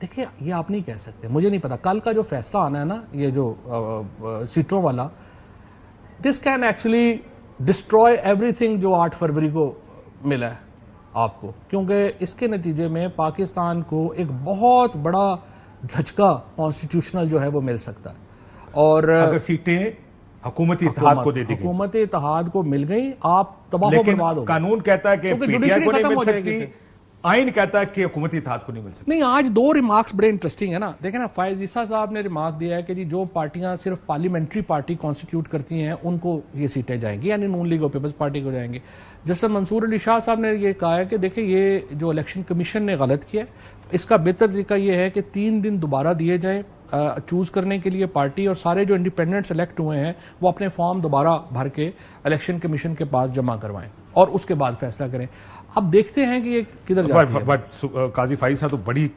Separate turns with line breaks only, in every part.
देखिए ये आप नहीं कह सकते, मुझे नहीं पता कल का जो फैसला आना है ना, ये जो सीटों वाला, this can actually destroy everything जो 8 फरवरी को मिला है आपको, क्योंकि इसके नतीजे में पाकिस्तान को एक बहुत बड़ा झटका कॉन्स्टिट्यूशनल जो है वो मिल सकता है। और
अगर सीटें हुकूमती इत्तेहाद को दे दी गई,
हुकूमती इत्तेहाद को मिल गई, आप तबाह बर्बाद हो।
कानून कहता है कि पीटीआई को नहीं मिल सकती, आइन कहता है कि हुकूमती इत्तेहाद को नहीं मिल सकती।
नहीं, आज 2 रिमार्क्स बड़े इंटरेस्टिंग है ना। देखें ना, फायज ईसा साहब ने रिमार्क दिया है कि जी जो पार्टियां सिर्फ पार्लियामेंट्री पार्टी कॉन्स्टिट्यूट करती हैं उनको ये सीटें जाएंगी, यानी नून लीग और पीपल्स पार्टी को जाएंगी। जस्टिस मंसूर अली शाह साहब ने ये कहा है कि देखिए ये जो इलेक्शन कमीशन ने गलत किया, इसका बेहतर तरीका ये है कि 3 दिन दोबारा दिए जाए चूज करने के लिए पार्टी, और सारे जो इंडिपेंडेंट सेलेक्ट हुए हैं वो अपने फॉर्म दोबारा भर के इलेक्शन कमीशन के पास जमा करवाएं और उसके बाद फैसला करें। अब देखते हैं कि ये किधर जाती है।
बट काजी फाइज साहब तो बड़ी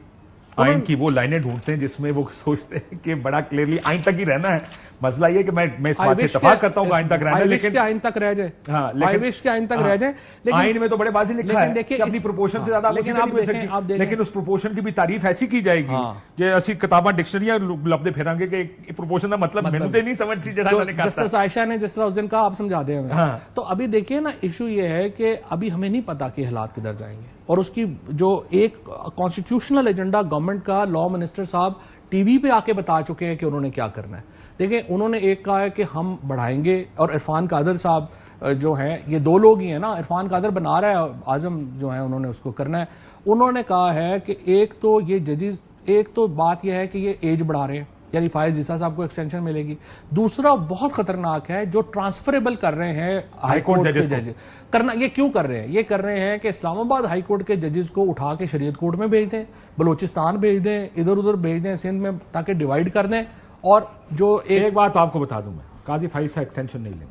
आइन की वो लाइनें ढूंढते हैं जिसमें वो सोचते हैं कि बड़ा क्लियरली आइन तक ही रहना है। मसला ये कि मैं इस बात से इत्तेफाक करता हूं आइन तक रहना है, लेकिन
आइन तक रह जाए,
हाँ,
लेकिन आइन तक रह जाए, लेकिन
आइन में तो बड़े बाजी लिखा है कि अपनी प्रोपोर्शन से ज्यादा लेकिन आप देखें, लेकिन उस प्रोपोर्शन की भी तारीफ ऐसी की जाएगी कि ऐसी किताबा डिक्शनरियां लफ्ज फेरांगे कि प्रोपोर्शन का मतलब मैंने तो नहीं समझ सी जड़ा मैंने कहा।
जस्टिस आयशा ने जिस तरह उस दिन कहा, आप समझा दें हमें। तो अभी देखिए ना, इशू ये है कि अभी हमें नहीं पता कि हालात किधर जाएंगे, और उसकी जो एक कॉन्स्टिट्यूशनल एजेंडा गवर्नमेंट का लॉ मिनिस्टर साहब टीवी पे आके बता चुके हैं कि उन्होंने क्या करना है। देखिए उन्होंने एक कहा है कि हम बढ़ाएंगे, और इरफान कादर साहब जो हैं, ये 2 लोग ही हैं ना, इरफान कादर बना रहा है, आजम जो है उन्होंने उसको करना है। उन्होंने कहा है कि एक तो ये जजेस, एक तो बात यह है कि ये एज बढ़ा रहे हैं, यानी फायज ईसा साहब को एक्सटेंशन मिलेगी। दूसरा बहुत खतरनाक है, जो ट्रांसफरेबल कर रहे हैं हाईकोर्ट के जजेस करना। ये क्यों कर रहे हैं? ये कर रहे हैं कि इस्लामाबाद हाईकोर्ट के जजेस को उठा के शरीयत कोर्ट में भेज दें, बलोचिस्तान भेज दें, इधर उधर भेज दें सिंध में, ताकि डिवाइड कर दें। और जो एक
बात आपको बता दूं, मैं काजी फाइज से एक्सटेंशन नहीं लेंगे।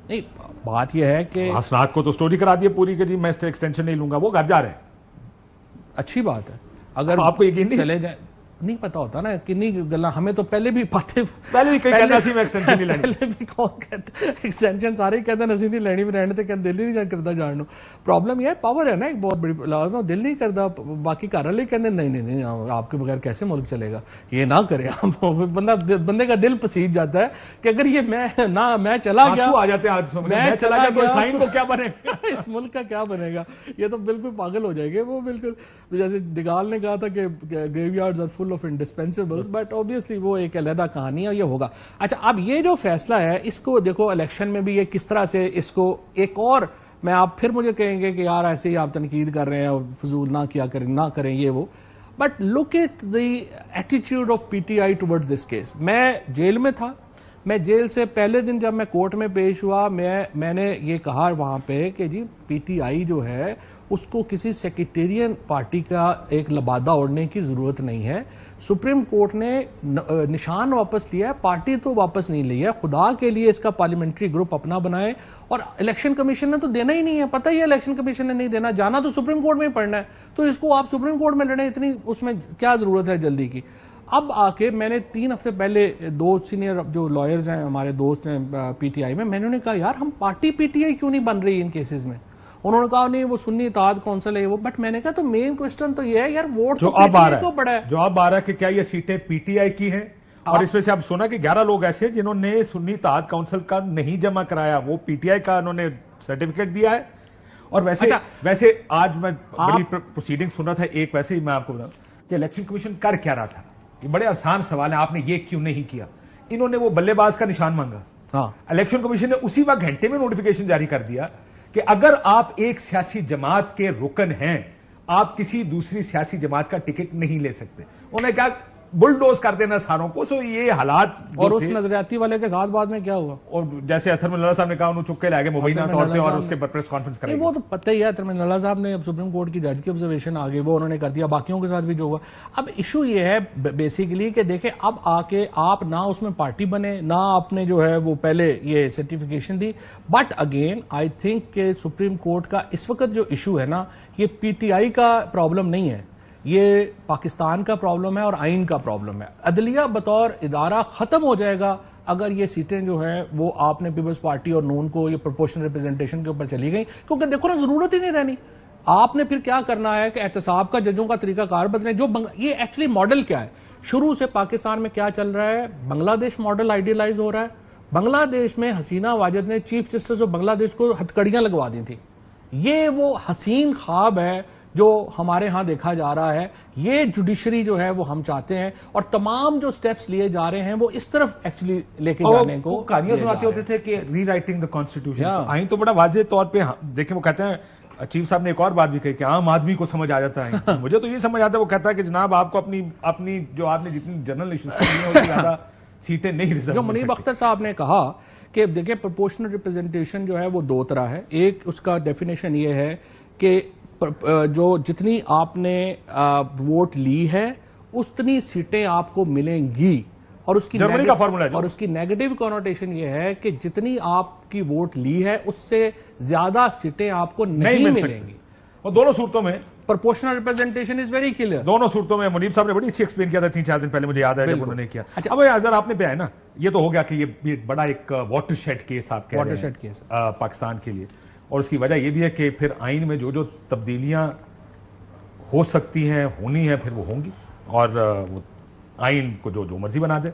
नहीं, बात यह है कि
हसनात को तो स्टोरी करा दी पूरी कि मैं एक्सटेंशन नहीं लूंगा, वो घर जा रहे हैं।
अच्छी बात है, अगर
आपको यकीन नहीं
चले जाए, नहीं पता होता ना किन्नी गल्ला, हमें तो पहले भी बातें,
पहले भी एक्सटेंशन नहीं लेनी,
पहले भी कौन कहते एक्सटेंशन, सारे कहते नसी नहीं लेनी, रहने तो दिल ही नहीं करता जान। प्रॉब्लम यह है, पावर है ना एक बहुत बड़ी, दिल नहीं करता, बाकी घर वाले कहते नहीं नहीं नहीं आपके बगैर कैसे मुल्क चलेगा, ये ना करें। बंदे का दिल पसीज जाता है कि अगर ये मैं चला गया,
आ जाते हैं, मैं चला गया तो साइन को क्या बनेगा,
इस मुल्क का क्या बनेगा, ये तो बिल्कुल पागल हो जाएंगे वो। बिल्कुल जैसे डिगाल ने कहा था कि graveyards are full of indispensables, but obviously वो एक अलग कहानी है, ये होगा। अच्छा, अब ये जो फैसला है, इसको देखो इलेक्शन में भी ये किस तरह से इसको एक और, मैं आप फिर मुझे कहेंगे कि यार ऐसे ही आप तनकीद कर रहे हैं और फजूल ना किया करें, ना करें ये वो, but look at the attitude of PTI towards this case. मैं जेल में था, मैं जेल से पहले दिन जब मैं कोर्ट में पेश हुआ, मैंने ये कहा वहां पे कि जी पीटीआई जो है उसको किसी सेक्रेटेरियन पार्टी का एक लबादा ओढ़ने की जरूरत नहीं है। सुप्रीम कोर्ट ने निशान वापस लिया है, पार्टी तो वापस नहीं ली है। खुदा के लिए इसका पार्लियामेंट्री ग्रुप अपना बनाए, और इलेक्शन कमीशन ने तो देना ही नहीं है, पता ही है इलेक्शन कमीशन ने नहीं देना, जाना तो सुप्रीम कोर्ट में ही पड़ना है, तो इसको आप सुप्रीम कोर्ट में लड़े, इतनी उसमें क्या जरूरत है जल्दी की। अब आके मैंने 3 हफ्ते पहले 2 सीनियर जो लॉयर्स हैं हमारे दोस्त हैं पीटीआई में, मैंने उन्हें कहा यार हम पार्टी पीटीआई क्यों नहीं बन रही इन केसेस में। उन्होंने कहा नहीं वो सुन्नी इत्तेहाद कौंसिल है वो, बट मैंने कहा तो मेन क्वेश्चन तो ये है यार, वोट
जो
तो
अब आ रहा
को पड़ा है,
जो अब आ रहा है कि क्या ये सीटें पीटीआई की हैं, और इसमें से आप सुना कि 11 लोग ऐसे हैं जिन्होंने सुन्नी इत्तेहाद काउंसिल का नहीं जमा कराया, वो पीटीआई का उन्होंने सर्टिफिकेट दिया है। और वैसे आज मैं बड़ी प्रोसीडिंग सुन रहा था एक, वैसे ही मैं आपको बताऊं कि इलेक्शन कमीशन कर क्या रहा था। ये बड़े आसान सवाल है, आपने ये क्यों नहीं किया। इन्होंने वो बल्लेबाज का निशान मांगा, इलेक्शन कमीशन ने उसी वक्त घंटे में नोटिफिकेशन जारी कर दिया कि अगर आप एक सियासी जमात के रुकन हैं, आप किसी दूसरी सियासी जमात का टिकट नहीं ले सकते। उन्होंने कहा बुलडोज कर देना सारों को। सो ये हालात,
और उस नजरियाती वाले के साथ बाद में क्या हुआ,
और जैसे अतर मिनल्ला साहब ने कहा उन्होंने चुप के लागे मुबैना तौर पे, और उसके प्रेस कॉन्फ्रेंस करेंगे।
वो तो पता ही है, अतर मिनल्ला साहब ने अब सुप्रीम कोर्ट की जज की ऑब्जर्वेशन आ गई, वो उन्होंने कर दिया, बाकियों के साथ भी जो हुआ। अब इशू ये है बेसिकली कि देखें अब आके आप ना उसमें पार्टी बने, ना आपने जो है वो पहले ये certification the, but again I think के सुप्रीम कोर्ट का इस वक्त जो इशू है ना, ये पीटीआई का प्रॉब्लम नहीं है, ये पाकिस्तान का प्रॉब्लम है और आइन का प्रॉब्लम है। अदलिया बतौर इदारा खत्म हो जाएगा अगर ये सीटें जो हैं वो आपने पीपल्स पार्टी और नून को ये प्रोपोर्शनल रिप्रेजेंटेशन के ऊपर चली गई, क्योंकि देखो ना जरूरत ही नहीं रहनी। आपने फिर क्या करना है कि एहतसाब का जजों का तरीकाकार बदलें। जो ये एक्चुअली मॉडल क्या है, शुरू से पाकिस्तान में क्या चल रहा है, बांग्लादेश मॉडल आइडियलाइज हो रहा है। बांग्लादेश में हसीना वाजिद ने चीफ जस्टिस ऑफ बांग्लादेश को हथकड़ियां लगवा दी थी। ये वो हसीन ख्वाब है जो हमारे यहां देखा जा रहा है। ये जुडिशरी जो है वो हम चाहते हैं, और तमाम जो स्टेप्स लिए जा रहे हैं वो इस तरफ एक्चुअली लेके जाने को
कहानियां सुनाते होते थे कि रीराइटिंग द कॉन्स्टिट्यूशन। आइन तो बड़ा वाजे तौर पे देखें, वो कहते हैं, चीफ साहब ने एक और बात भी कही कि आम आदमी को समझ आ जाता है। मुझे तो ये समझ आता है, वो कहता है कि जनाब आपको अपनी जो आपने जितनी जनरल इश्यूज उससे ज्यादा सीटें नहीं रिजर्व।
जो मुनीब अख्तर साहब ने कहा कि देखिए प्रोपोर्शनल रिप्रेजेंटेशन जो है वो दो तरह है। एक उसका डेफिनेशन ये है कि जो जितनी आपने वोट ली है उतनी सीटें आपको मिलेंगी, और उसकी
जर्मनी का फॉर्मूला है।
और उसकी नेगेटिव कॉनोटेशन ये है कि जितनी आपकी वोट ली है उससे ज्यादा सीटें आपको नहीं मिलेंगी।
और दोनों सूरतों में
proportional representation is very clear.
दोनों सूरतों में मुनीब साहब ने बड़ी अच्छी एक्सप्लेन किया था 3-4 दिन पहले, मुझे याद है जब उन्होंने किया। अच्छा, अब अजहर आपने पे है ना, ये तो हो गया कि ये बड़ा एक वाटरशेड केस आप कह रहे हैं पाकिस्तान के लिए, और उसकी वजह यह भी है कि फिर आइन में जो जो तब्दीलियां हो सकती हैं, होनी है, फिर वो होंगी, और वो आइन को जो मर्जी बना दे।